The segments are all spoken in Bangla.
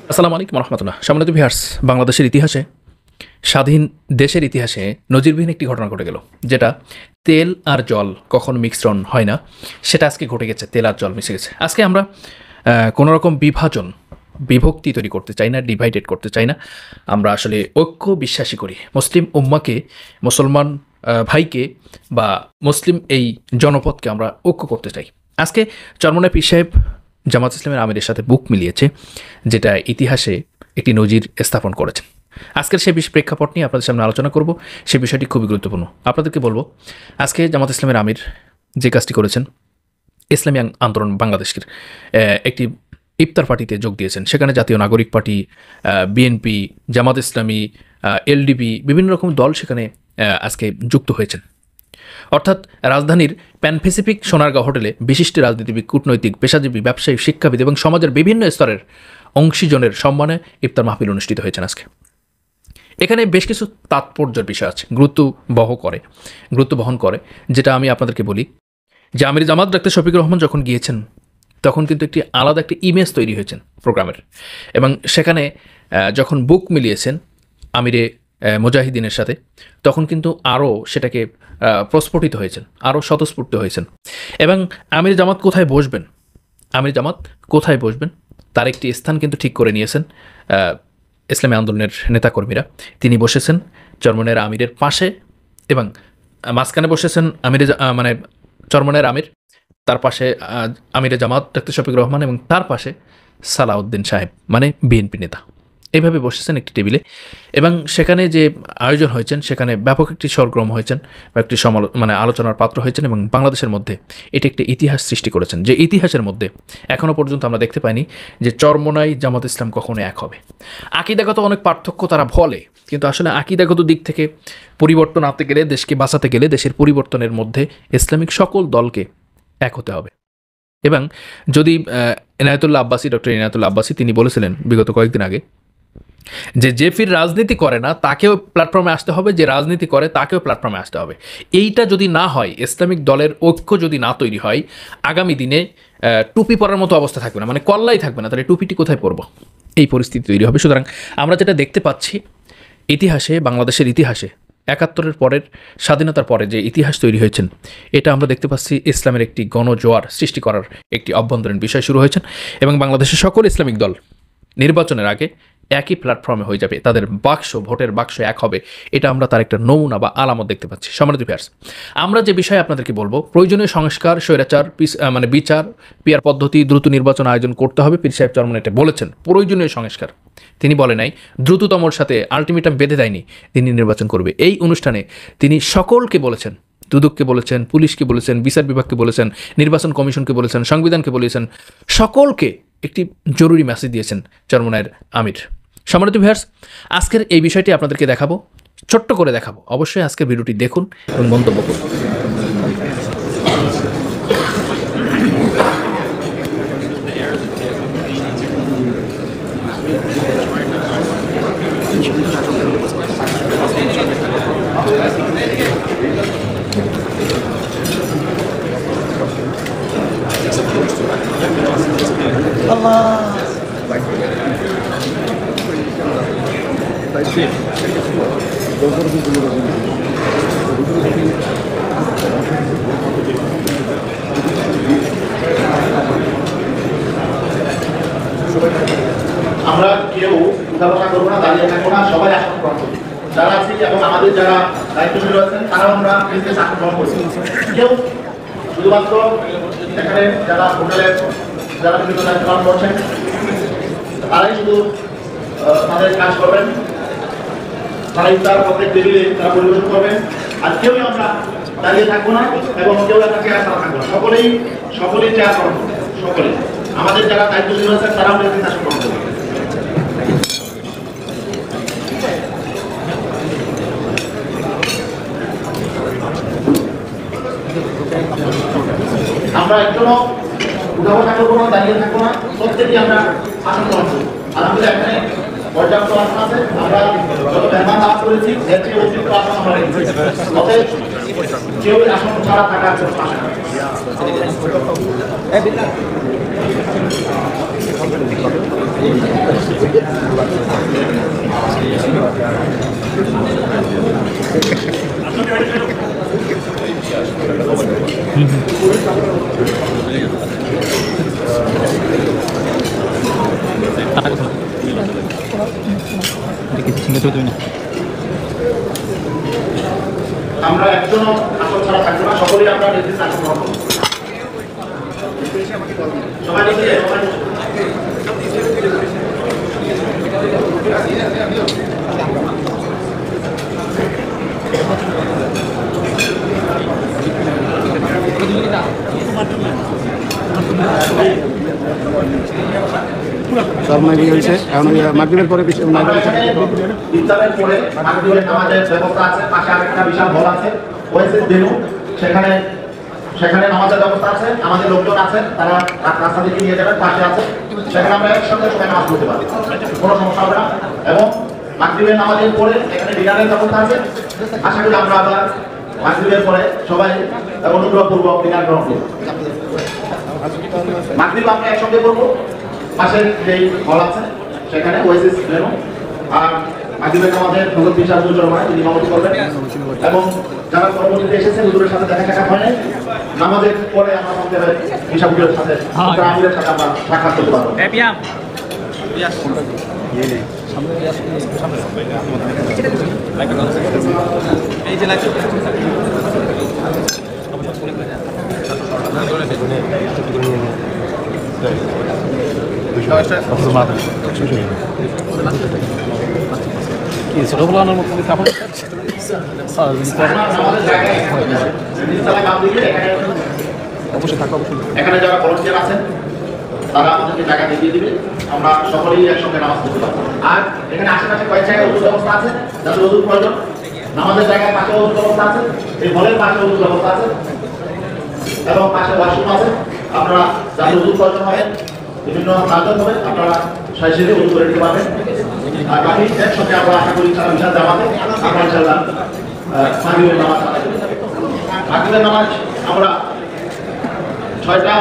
আসসালামু আলাইকুম রহমতুল্লাহ। সম্মানিত ভিউয়ার্স, বাংলাদেশের ইতিহাসে, স্বাধীন দেশের ইতিহাসে নজিরবিহীন একটি ঘটনা ঘটে গেল, যেটা তেল আর জল কখনো মিশ্রণ হয় না, সেটা আজকে ঘটে গেছে। তেল আর জল মিশে গেছে। আজকে আমরা কোনো রকম বিভক্তি তৈরি করতে চাই না, ডিভাইডেড করতে চাই না। আমরা আসলে ঐক্য বিশ্বাসী করি। মুসলিম উম্মাকে, মুসলমান ভাইকে বা মুসলিম এই জনপদকে আমরা ঐক্য করতে চাই। আজকে চরমনায় পীর সাহেব জামাত ইসলামের আমিরের সাথে বুক মিলিয়েছে, যেটা ইতিহাসে একটি নজির স্থাপন করেছেন। আজকের সেই প্রেক্ষাপট নিয়ে আপনাদের সামনে আলোচনা করব। সে বিষয়টি খুবই গুরুত্বপূর্ণ। আপনাদেরকে বলবো, আজকে জামাত ইসলামের আমির যে কাজটি করেছেন, ইসলামী আন্দোলন বাংলাদেশের একটি ইফতার পার্টিতে যোগ দিয়েছেন। সেখানে জাতীয় নাগরিক party, BNP, Jamaat Islami, LDP, বিভিন্ন রকম দল সেখানে আজকে যুক্ত হয়েছেন। অর্থাৎ রাজধানীর প্যান প্যাসিফিক সোনারগাঁও হোটেলে বিশিষ্ট রাজনীতিবিদ, কূটনৈতিক, পেশাজীবী, ব্যবসায়ী, শিক্ষাবিদ এবং সমাজের বিভিন্ন স্তরের অংশীজনের সম্মানে ইফতার মাহফিল অনুষ্ঠিত হয়েছেন আজকে। এখানে বেশ কিছু তাৎপর্যের বিষয় আছে, গুরুত্ব বহন করে, যেটা আমি আপনাদেরকে বলি যে আমির জামাত ডাক্তার শফিকুর রহমান যখন গিয়েছেন, তখন কিন্তু একটি আলাদা একটা ইমেজ তৈরি হয়েছেন প্রোগ্রামের। এবং সেখানে যখন বুক মিলিয়েছেন আমিরে মুজাহিদিনের সাথে, তখন কিন্তু আরও সেটাকে প্রস্ফুটিত হয়েছেন, আরও স্বতঃস্ফূর্ত হয়েছেন। এবং আমির জামাত কোথায় বসবেন তার একটি স্থান কিন্তু ঠিক করে নিয়েছেন ইসলামী আন্দোলনের নেতাকর্মীরা। তিনি বসেছেন চরমনের আমিরের পাশে, এবং মাঝখানে বসেছেন চরমনের আমির, তার পাশে আমিরে জামাত ডাক্তার শফিকুর রহমান, এবং তার পাশে সালাউদ্দিন সাহেব মানে বিএনপি নেতা। এইভাবে বসেছেন একটি টেবিলে। এবং সেখানে যে আয়োজন হয়েছেন, সেখানে ব্যাপক একটি সরগরম হয়েছেন বা একটি আলোচনার পাত্র হয়েছেন, এবং বাংলাদেশের মধ্যে এটি একটি ইতিহাস সৃষ্টি করেছেন, যে ইতিহাসের মধ্যে এখনও পর্যন্ত আমরা দেখতে পাইনি যে চরমোনাই জামাত ইসলাম কখনো এক হবে। আকিদাগত অনেক পার্থক্য তারা বলে, কিন্তু আসলে আকিদাগত দিক থেকে পরিবর্তন আনতে গেলে, দেশকে বাঁচাতে গেলে, দেশের পরিবর্তনের মধ্যে ইসলামিক সকল দলকে এক হতে হবে। এবং যদি ডক্টর ইনায়েতুল্লাহ আব্বাসী তিনি বলেছিলেন বিগত কয়েকদিন আগে যে ফির রাজনীতি করে না তাকেও প্ল্যাটফর্মে আসতে হবে, যে রাজনীতি করে তাকেও প্ল্যাটফর্মে আসতে হবে। এইটা যদি না হয়, ইসলামিক দলের ঐক্য যদি না তৈরি হয়, আগামী দিনে টুপি পরার মতো অবস্থা থাকবে না, মানে কল্লাই থাকবে না, তাহলে টুপিটি কোথায় পরব, এই পরিস্থিতি তৈরি হবে। সুতরাং আমরা যেটা দেখতে পাচ্ছি ইতিহাসে, বাংলাদেশের ইতিহাসে ৭১-এর পরের, স্বাধীনতার পরে যে ইতিহাস তৈরি হয়েছেন, এটা আমরা দেখতে পাচ্ছি ইসলামের একটি গণজোয়ার সৃষ্টি করার একটি অভ্যন্তরীণ বিষয় শুরু হয়েছেন। এবং বাংলাদেশের সকল ইসলামিক দল নির্বাচনের আগে একই প্ল্যাটফর্মে হয়ে যাবে, তাদের ভোটের বাক্স এক হবে। এটা আমরা তার একটা নমুনা বা আলামত দেখতে পাচ্ছি। সম্মানিত ভিউয়ার্স, আমরা যে বিষয়ে আপনাদেরকে বলবো, প্রয়োজনীয় সংস্কার, স্বৈরাচার বিচার, পিয়ার পদ্ধতি, দ্রুত নির্বাচন আয়োজন করতে হবে। পীর সাহেব চরমন এটা বলেছেন, প্রয়োজনীয় সংস্কার। তিনি বলে নাই, দ্রুততমর সাথে আলটিমেটাম বেঁধে দেয়নি, তিনি নির্বাচন করবে। এই অনুষ্ঠানে তিনি সকলকে বলেছেন, দুদককে বলেছেন, পুলিশকে বলেছেন, বিচার বিভাগকে বলেছেন, নির্বাচন কমিশনকে বলেছেন, সংবিধানকে বলেছেন, সকলকে একটি জরুরি মেসেজ দিয়েছেন চরমনায়ের আমির। সম্মানিত ভিউয়ার্স, আজকের এই বিষয়টি আপনাদেরকে দেখাবো, ছোট্ট করে দেখাবো। অবশ্যই আজকের ভিডিওটি দেখুন এবং মন্তব্য করুন। আমরা কেউ উঠাবসা করবো না, দাঁড়িয়ে থাকবো না, সবাই আসন গ্রহণ করবো। যারা আছি এবং আমাদের যারা দায়িত্বশীল রয়েছেন, তারাও আমরা বিজনেস আসন গ্রহণ করছি। কেউ শুধুমাত্র এখানে যারা হোটেলের যারা বিভিন্ন দায়িত্ব পালন করছেন, তারাই শুধু তাদের কাজ করবেন, তারাই তার প্রত্যেক টেবিলে তারা পরিবেশন করবেন। আর কেউই আমরা দাঁড়িয়ে থাকবো না এবং কেউ একটা চেয়ার ছাড়া থাকবো না, সকলেই চেয়ার গ্রহণ করবো। সকলেই আমাদের যারা দায়িত্বশীল রয়েছেন, তারাও বিজনেস আসন গ্রহণ করবেন। আমরা একজনও উঠাবসা করবো না, দাঁড়িয়ে থাকবো না, প্রত্যেকেই আমরা আসন গ্রহণ করবো। আলহামদুলিল্লাহ এখানে পর্যাপ্ত আসন আছে। আমরা যত মেহমান লাভ করেছি, এর থেকে অতিরিক্ত আসন আমরা রেখেছি। অতএব কেউ আসন ছাড়া থাকার জন্য আসেন। আমরা একজনও আসন ছাড়া থাকবো না, সকলেই আমরা নির্দিষ্ট আসন গ্রহণ করবো। সবাই নিচে, সবাই নিচে। মাগরিবের পরে ইফতারের পরে মাগরিবের নামাজের ব্যবস্থা আছে, পাশে আরেকটা বিশাল হল আছে ওয়েসিস ভেন্যু, সেখানে নামাজের ব্যবস্থা আছে, আমাদের লোকজন আছে, তারা রাস্তা দিকে নিয়ে যাবেন, পাশে আছে, সেখানে আমরা একসাথে সবাই নামাজ পড়তে পারি, কোনো সমস্যা হবে না। এবং মাগরিবের নামাজের পরে এখানে ডিনারের ব্যবস্থা আছে, আশা করি আমরা আবার মাগরিবের পরে সবাই অনুগ্রহপূর্বক ডিনার গ্রহণ করব। মাগরিব আমরা একসঙ্গে করবো, পাশের যেই হল আছে সেখানে ওয়েসিস ভেন্যু, আর মাগরিবের নামাজের হযরত বিশাল জুজরমায় তিনি ইমামতি করবেন। এবং যারা পরবর্তীতে এসেছেন হুজুরের সাথে দেখা সাক্ষাৎ হয় নাই, নামাজের পরে আমরা বলতে পারি বিশাল হুজুরের সাথে আমিরের সাথে আমরা সাক্ষাৎ করতে পারবো। এখানে যারা ভলান্টিয়ার আছেন তারা আমাদেরকে জায়গা দেখিয়ে দিবে, আমরা সকলেই একসঙ্গে নামাজ পড়তে পারবো। আর এখানে আশেপাশে কয়েক জায়গায় ওষুধ ব্যবস্থা আছে, যাদের ওষুধ প্রয়োজন, নামাজের জায়গায় পাশে ওষুধ ব্যবস্থা আছে, এই হলের পাশে ওষুধ ব্যবস্থা আছে এবং পাশে ওয়াশরুম আছে। আপনারা যাদের ওষুধ প্রয়োজন হবে, বিভিন্ন নাটক হবে, আপনারা সাইজে ওষুধ করে দিতে পারবেন। আর বাকি একসঙ্গে আমরা আশা করি সারা বিশাল জামাতে আমরা ইনশাআল্লাহ মাগরিবের নামাজ আদায় করব। মাগরিবের নামাজ আমরা 6টা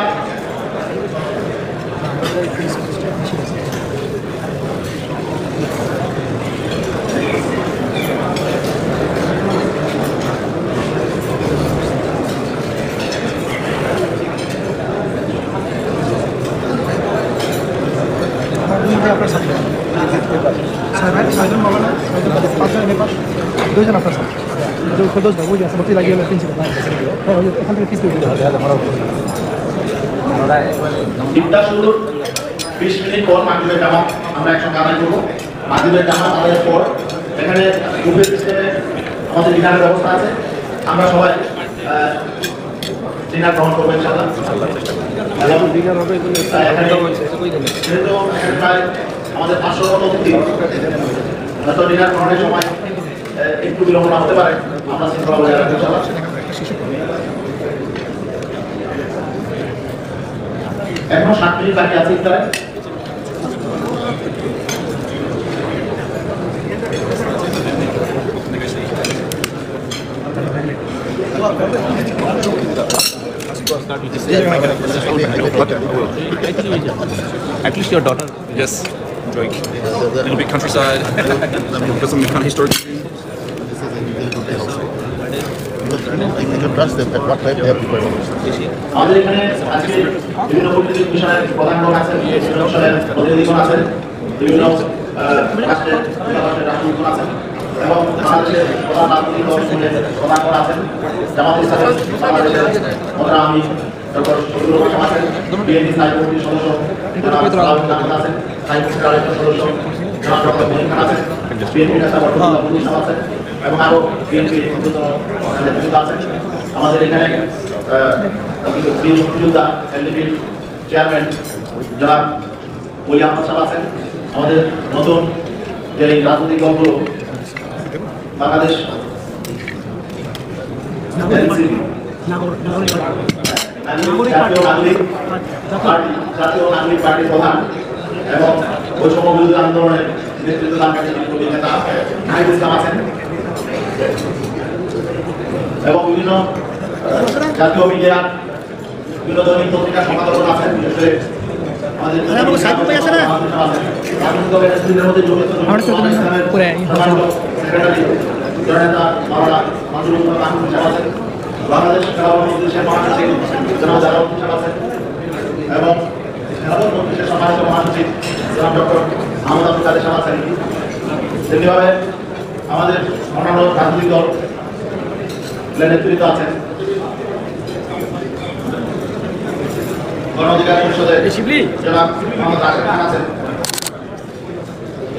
ইফতার শুরুর 20 মিনিট পর মাগরিবের জামাত আমরা একসঙ্গে আদায় করবো। মাগরিবের জামাত আদায়ের পর এখানে বুফে সিস্টেমে আমাদের ডিনারের ব্যবস্থা আছে, আমরা সবাই ডিনার গ্রহণ করবো ইনশাআল্লাহ। যেহেতু এখানে প্রায় আমাদের 500 মতো অতিথি, হয়তো ডিনার গ্রহণের সময় একটু বিলম্ব না হতে পারে, আমরা শৃঙ্খলা বজায় রাখবো ইনশাআল্লাহ। এখনো 7 মিনিট বাকি আছে ইফতারে। At least your daughter. Yes. Enjoying a little bit countryside. Got some kind of historic. আমাদের এখানে আজকে বিভিন্ন পরিস্থিতি বিষয়ের প্রধানগণ আছেন, প্রতিনিধিগণ আছেন, বিভিন্ন রাষ্ট্রের রাষ্ট্রদূত আছেন এবং বাংলাদেশের প্রধান রাজনৈতিক দলসমূহের প্রধানগণ আছেন, জামাত ইসলামের বাংলাদেশের প্রধান আমির ডক্টর শহীদুল হাসান আছেন, বিএনপি স্থায়ী কমিটির সদস্য আছেন, স্থায়ী কমিটির আরেকজন সদস্য ডক্টর মহিন খান আছেন, বিএনপি নেতা বর্তমান আছেন এবং আরো বিএনপি নেতৃত্ব আছেন। আমাদের এখানে মুক্তিযোদ্ধা এলডিপির চেয়ারম্যান জনাব ওলি আহমদ সাহেব আছেন। আমাদের নতুন যে রাজনৈতিক দলগুলো বাংলাদেশ জাতীয় নাগরিক পার্টির প্রধান এবং বৈষম্য বিরোধী আন্দোলনের নেতৃত্বদানকারী নেতা নাহিদ ইসলাম আছেন এবং বিভিন্ন জাতীয় মিডিয়া বিভিন্ন দৈনিক পত্রিকার সম্পাদক আছেন, বিশেষ করে আমাদের রাজনৈতিক দলের নেতৃত্বের মধ্যে জড়িত সেক্রেটারি জননেতা মাওলানা মঞ্জুরুল হক আহমদ সাহেব আছেন, বাংলাদেশ খেলাফত মজলিসের মহাসচিব জনাব জালালউদ্দিন সাহেব আছেন এবং খেলাফত মজলিসের সম্মানিত মহাসচিব জনাব ডক্টর আহমদ আব্দুল কাদের সাহেব আছেন। তেমনিভাবে আমাদের অন্যান্য রাজনৈতিক দল নেতৃত্ব আছেন, গণ অধিকার পরিষদের জনাব মোহাম্মদ রাশেদ খান আছেন,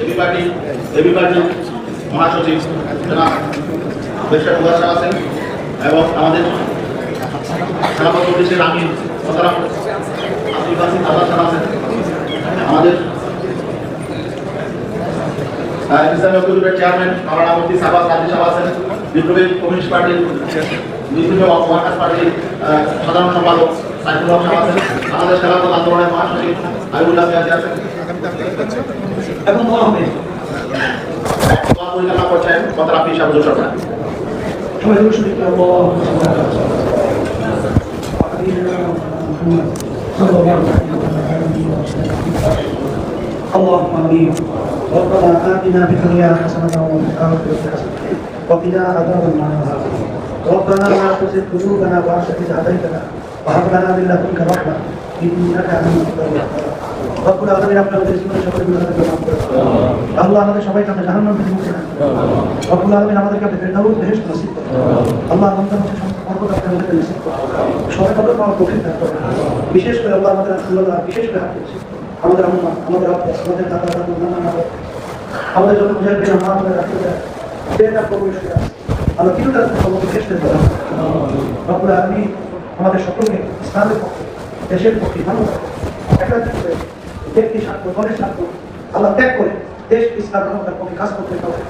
এবি পার্টির মহাসচিব জনাব বেশর মুবারক সাহেব আছেন এবং আমাদের খেলাফত মজলিসের আমির মোহতারাম আব্দুল বাসিত আজাদ সাহেব আছেন, আমাদের ইসলামী ঐক্য জোটের চেয়ারম্যান মাওলানা মুফতি সাবাস কাজী সাহেব আছেন, বিপ্লবী কমিউনিস্ট পার্টির বিপ্লবী ওয়ার্কার্স পার্টির সাধারণ সম্পাদক সাইফুল হক সাহেব আছেন, আমাদের খেলাফত আন্দোলনের মহাসচিব আইবুল্লাহ মিয়াজি আছেন এবং পরিচালনা করছেন মোহতারাম শাহ হুজুর সরকার। اللهم امين. ربنا آتنا في الدنيا حسنة وفي الآخرة حسنة وقنا عذاب النار. ربنا لا تزغ قلوبنا بعد إذ هديتنا وهب لنا من لدنك رحمة إنك أنت الوهاب. রব্বুল আলামিন আপনাদের জীবনে সকল গুনাহকে মাফ করে দিন। আল্লাহ আমাদের সবাইকে আপনি জাহান্নাম থেকে মুক্তি দান করুন। রব্বুল আলামিন আমাদেরকে আপনি ফেরদাউস বেহেশত নসিব করুন। আল্লাহ আমাদের মধ্যে সম্পর্ক আপনি আমাদেরকে নসিব করুন। সবাই কবর পাওয়ার তৌফিক দান করুন। বিশেষ করে আল্লাহ আমাদের বিশেষ করে আমাদের আম্মা, আমাদের আব্বা, আমাদের দাদা দাদু, নানা নানা, আমাদের যত মুজাহিদিন মা আমাদের রাখতে দেয় সেটা পরিবেশে আল্লাহ কিন্তু তাদের সম্পর্কে বিশেষ করে দেন। রব্বুল আলামিন আমাদের সকলকে ইসলামের পক্ষে, দেশের পক্ষে ভালো একটা করে ব্যক্তি স্বার্থ, দলের স্বার্থ আল্লাহ ত্যাগ করে দেশ ইসলাম পক্ষে কাজ করতে হবে।